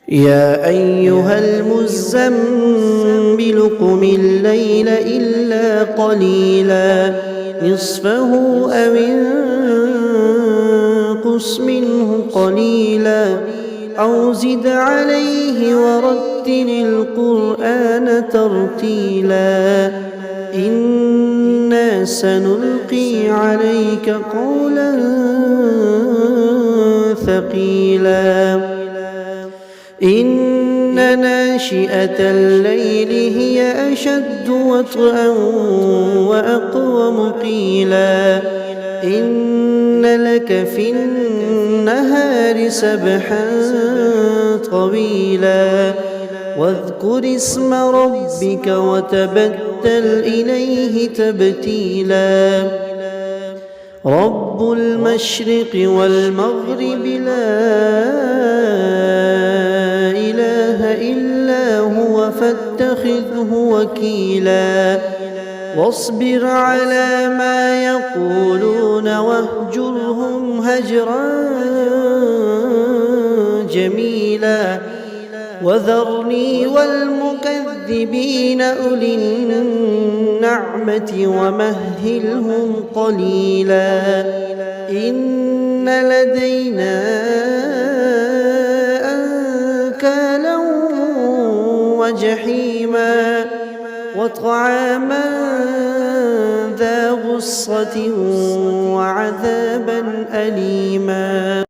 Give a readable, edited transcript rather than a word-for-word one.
يا أيها المزمل قم الليل إلا قليلا نصفه أو انقص منه قليلا أو زد عليه ورتل القرآن ترتيلا إنا سنلقي عليك قولا ثقيلا إن ناشئة الليل هي أشد وطئا وأقوم قيلا إن لك في النهار سبحا طويلا واذكر اسم ربك وتبتل إليه تبتيلا رب المشرق والمغرب لا إله إلا هو فاتخذه وكيلا واصبر على ما يقولون واهجرهم هجرا جميلا وذرني والمكذبين أولي النعمة ومهلهم قليلا إن لدينا أنكالا وجحيما وطعاما ذا غصة وعذابا أليما.